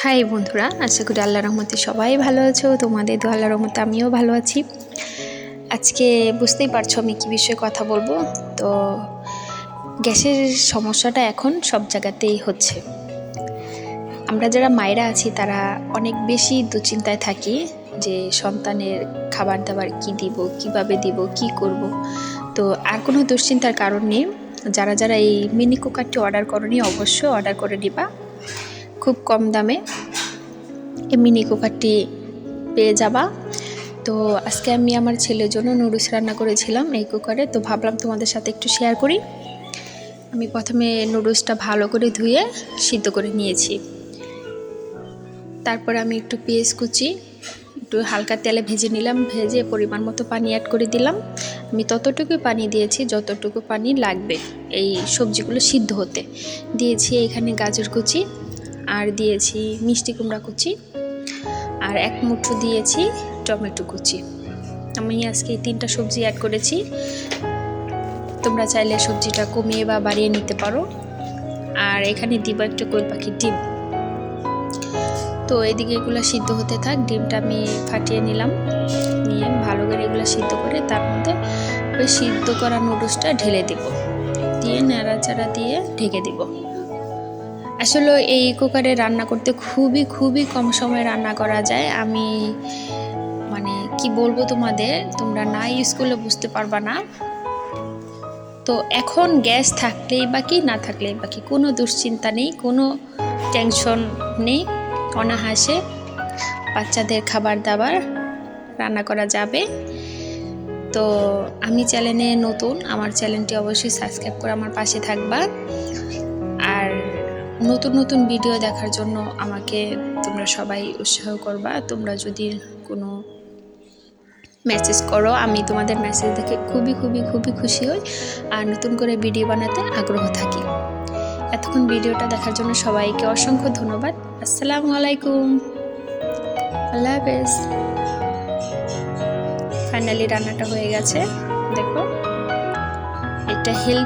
High বন্ধুরা, আশা করি আল্লাহর রহমতে সবাই ভালো আছো। তোমাদের তো আল্লাহর রহমতে আমিও ভালো আছি। আজকে বুঝতেই পারছো আমি কি বিষয়ে কথা বলবো। তো গ্যাসের সমস্যাটা এখন সব জায়গাতেই হচ্ছে। আমরা যারা মায়েরা আছি তারা অনেক বেশি দুশ্চিন্তায় থাকি যে সন্তানের খাবার দাবার কি দিব, কিভাবে দিব, কি করব। তো আর কোনো দুশ্চিন্তার কারণ নেই। যারা যারা এই মিনি কুকারটি অর্ডার করনি অবশ্যই অর্ডার করে দিবা। খুব কম দামে এই মিনি কুকারটি পেয়ে যাবা। তো আজকে আমি আমার ছেলের জন্য নুডলস রান্না করেছিলাম এই কুকারে। তো ভাবলাম তোমাদের সাথে একটু শেয়ার করি। আমি প্রথমে নুডলসটা ভালো করে ধুয়ে সিদ্ধ করে নিয়েছি। তারপর আমি একটু পেঁয়াজ কুচি একটু হালকা তেলে ভেজে নিলাম। ভেজে পরিমাণ মতো পানি অ্যাড করে দিলাম। আমি ততটুকুই পানি দিয়েছি যতটুকু পানি লাগবে এই সবজিগুলো সিদ্ধ হতে। দিয়েছি এখানে গাজর কুচি, আর দিয়েছি মিষ্টি কুমড়া কুচি, আর এক মুঠো দিয়েছি টমেটো কুচি। আমি আজকে এই 3টা সবজি অ্যাড করেছি। তোমরা চাইলে সবজিটা কমিয়ে বা বাড়িয়ে নিতে পারো। আর এখানে দিব একটা কোয়েল পাখির ডিম। তো এদিকে এগুলো সিদ্ধ হতে থাক। ডিমটা আমি ফাটিয়ে নিলাম, নিয়ে ভালো করে এগুলো সিদ্ধ করে তার মধ্যে ওই সিদ্ধ করা নুডলসটা ঢেলে দিব, দিয়ে নাড়াচাড়া দিয়ে ঢেকে দিব। আসলে এই কুকারে রান্না করতে খুবই কম সময়ে রান্না করা যায়। আমি কি বলবো তোমাদের, তোমরা না ইউজ করলে বুঝতে পারবা না। তো এখন গ্যাস থাকলেই বাকি, না থাকলেই বাকি, কোনো দুশ্চিন্তা নেই, কোনো টেনশন নেই। অনায়াসে বাচ্চাদের খাবার দাবার রান্না করা যাবে। তো আমি চ্যানেলে নতুন, আমার চ্যানেলটি অবশ্যই সাবস্ক্রাইব করে আমার পাশে থাকবা। আর নতুন ভিডিও দেখার জন্য আমাকে তোমরা সবাই উৎসাহ করবা। তোমরা যদি কোনো মেসেজ করো, আমি তোমাদের মেসেজ দেখে খুবই খুশি হই আর নতুন করে ভিডিও বানাতে আগ্রহ থাকি। এতক্ষণ ভিডিওটা দেখার জন্য সবাইকে অসংখ্য ধন্যবাদ। আসসালামু আলাইকুম, আল্লাহ হাফেজ। ফাইনালি রান্নাটা হয়ে গেছে, দেখো এটা হেল্প